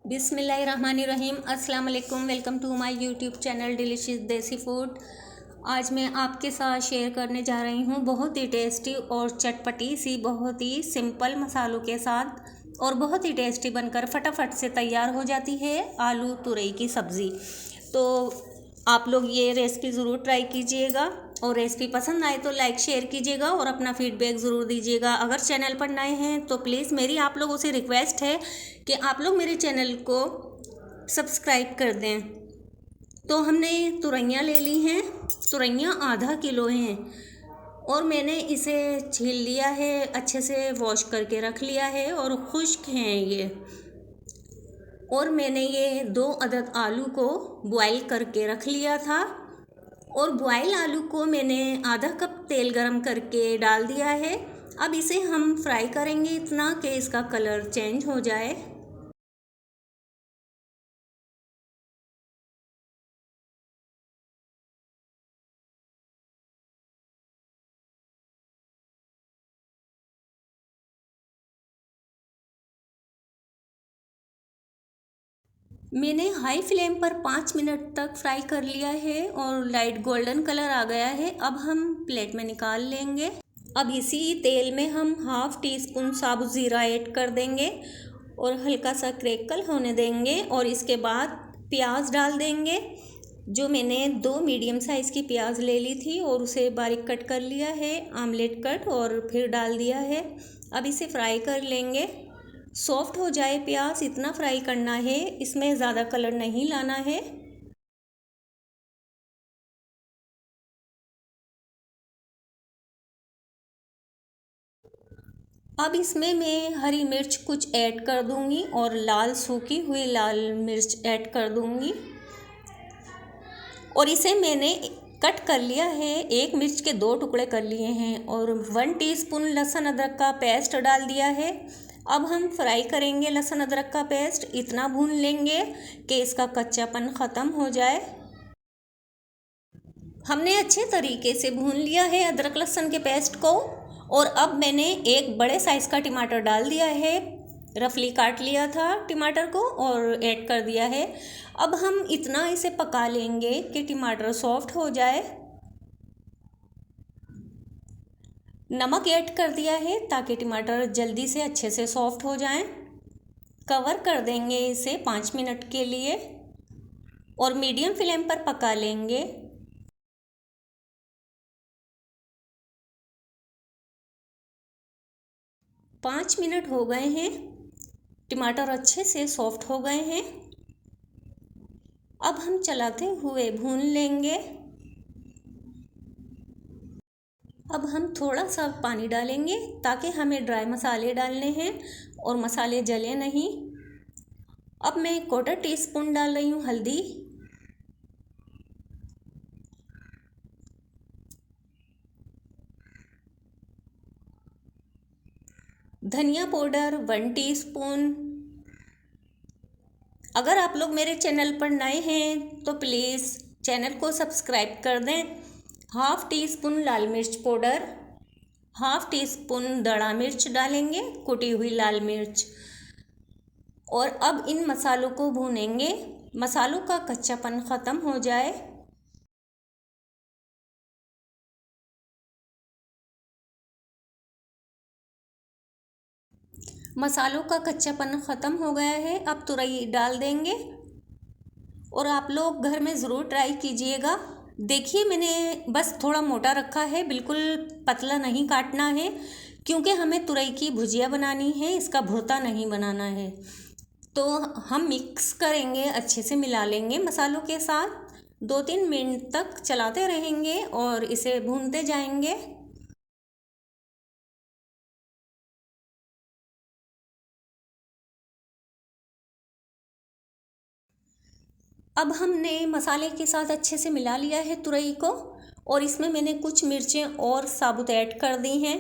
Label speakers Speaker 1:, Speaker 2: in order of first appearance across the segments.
Speaker 1: बिस्मिल्लाहिर्रहमानिर्रहीम। अस्सलाम वालेकुम। Welcome to my YouTube channel delicious desi food. आज मैं आपके साथ शेयर करने जा रही हूँ बहुत ही टेस्टी और चटपटी सी, बहुत ही सिंपल मसालों के साथ और बहुत ही टेस्टी बनकर फटाफट से तैयार हो जाती है आलू तुरई की सब्ज़ी। तो आप लोग ये रेसिपी ज़रूर ट्राई कीजिएगा और रेसिपी पसंद आए तो लाइक शेयर कीजिएगा और अपना फीडबैक ज़रूर दीजिएगा। अगर चैनल पर नए हैं तो प्लीज़ मेरी आप लोगों से रिक्वेस्ट है कि आप लोग मेरे चैनल को सब्सक्राइब कर दें। तो हमने तुरैयाँ ले ली हैं, तुरैयाँ आधा किलो हैं और मैंने इसे छील लिया है, अच्छे से वॉश करके रख लिया है और खुश्क हैं ये। और मैंने ये 2 अदद आलू को बॉईल करके रख लिया था और बॉयल आलू को मैंने आधा कप तेल गरम करके डाल दिया है। अब इसे हम फ्राई करेंगे इतना कि इसका कलर चेंज हो जाए। मैंने हाई फ्लेम पर 5 मिनट तक फ्राई कर लिया है और लाइट गोल्डन कलर आ गया है। अब हम प्लेट में निकाल लेंगे। अब इसी तेल में हम हाफ़ टी स्पून साबुत ज़ीरा ऐड कर देंगे और हल्का सा क्रैकल होने देंगे और इसके बाद प्याज डाल देंगे। जो मैंने 2 मीडियम साइज़ की प्याज ले ली थी और उसे बारीक कट कर लिया है, आमलेट कट, और फिर डाल दिया है। अब इसे फ्राई कर लेंगे। सॉफ्ट हो जाए प्याज, इतना फ्राई करना है, इसमें ज़्यादा कलर नहीं लाना है। अब इसमें मैं हरी मिर्च कुछ ऐड कर दूंगी और लाल सूखी हुई लाल मिर्च ऐड कर दूंगी और इसे मैंने कट कर लिया है। 1 मिर्च के 2 टुकड़े कर लिए हैं और 1 टीस्पून लहसुन अदरक का पेस्ट डाल दिया है। अब हम फ्राई करेंगे लहसुन अदरक का पेस्ट, इतना भून लेंगे कि इसका कच्चापन ख़त्म हो जाए। हमने अच्छे तरीके से भून लिया है अदरक लहसुन के पेस्ट को और अब मैंने एक बड़े साइज़ का टमाटर डाल दिया है, रफली काट लिया था टमाटर को और ऐड कर दिया है। अब हम इतना इसे पका लेंगे कि टमाटर सॉफ्ट हो जाए। नमक ऐड कर दिया है ताकि टमाटर जल्दी से अच्छे से सॉफ्ट हो जाएं। कवर कर देंगे इसे 5 मिनट के लिए और मीडियम फ्लेम पर पका लेंगे। पाँच मिनट हो गए हैं, टमाटर अच्छे से सॉफ्ट हो गए हैं। अब हम चलाते हुए भून लेंगे। अब हम थोड़ा सा पानी डालेंगे ताकि हमें ड्राई मसाले डालने हैं और मसाले जले नहीं। अब मैं 1/4 टीस्पून डाल रही हूँ हल्दी, धनिया पाउडर 1 टीस्पून। अगर आप लोग मेरे चैनल पर नए हैं तो प्लीज़ चैनल को सब्सक्राइब कर दें। हाफ़ टी स्पून लाल मिर्च पाउडर, हाफ़ टी स्पून दड़ा मिर्च डालेंगे, कुटी हुई लाल मिर्च। और अब इन मसालों को भूनेंगे, मसालों का कच्चापन ख़त्म हो जाए। मसालों का कच्चापन ख़त्म हो गया है। अब तुरई डाल देंगे और आप लोग घर में ज़रूर ट्राई कीजिएगा। देखिए मैंने बस थोड़ा मोटा रखा है, बिल्कुल पतला नहीं काटना है क्योंकि हमें तुरई की भुजिया बनानी है, इसका भुर्ता नहीं बनाना है। तो हम मिक्स करेंगे, अच्छे से मिला लेंगे मसालों के साथ। 2-3 मिनट तक चलाते रहेंगे और इसे भूनते जाएंगे। अब हमने मसाले के साथ अच्छे से मिला लिया है तुरई को और इसमें मैंने कुछ मिर्चें और साबुत ऐड कर दी हैं।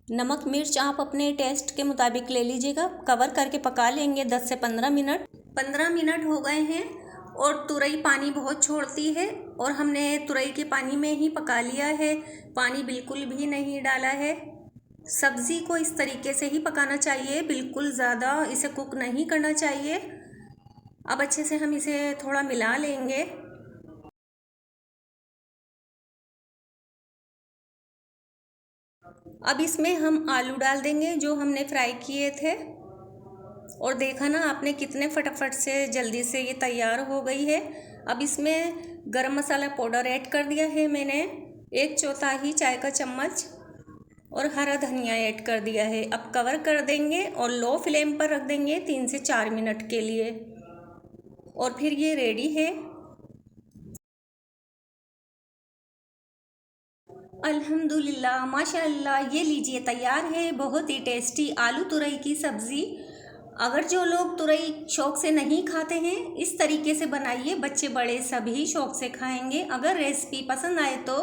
Speaker 1: नमक मिर्च आप अपने टेस्ट के मुताबिक ले लीजिएगा। कवर करके पका लेंगे 10 से 15 मिनट। 15 मिनट हो गए हैं और तुरई पानी बहुत छोड़ती है और हमने तुरई के पानी में ही पका लिया है, पानी बिल्कुल भी नहीं डाला है। सब्ज़ी को इस तरीके से ही पकाना चाहिए, बिल्कुल ज़्यादा इसे कुक नहीं करना चाहिए। अब अच्छे से हम इसे थोड़ा मिला लेंगे। अब इसमें हम आलू डाल देंगे जो हमने फ्राई किए थे, और देखा ना आपने कितने फटाफट से जल्दी से ये तैयार हो गई है। अब इसमें गरम मसाला पाउडर ऐड कर दिया है मैंने, 1/4 चाय का चम्मच, और हरा धनिया ऐड कर दिया है। अब कवर कर देंगे और लो फ्लेम पर रख देंगे 3 से 4 मिनट के लिए, और फिर ये रेडी है। अल्हम्दुलिल्लाह, माशाअल्लाह, ये लीजिए तैयार है बहुत ही टेस्टी आलू तुरई की सब्ज़ी। अगर जो लोग तुरई शौक़ से नहीं खाते हैं, इस तरीके से बनाइए, बच्चे बड़े सभी शौक़ से खाएंगे। अगर रेसिपी पसंद आए तो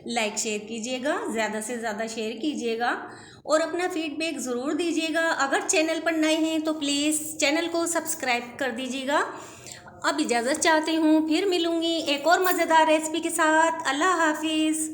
Speaker 1: लाइक शेयर कीजिएगा, ज़्यादा से ज़्यादा शेयर कीजिएगा, और अपना फीडबैक ज़रूर दीजिएगा। अगर चैनल पर नए हैं तो प्लीज़ चैनल को सब्सक्राइब कर दीजिएगा। अब इजाज़त चाहती हूँ, फिर मिलूँगी एक और मज़ेदार रेसिपी के साथ। अल्लाह हाफिज़।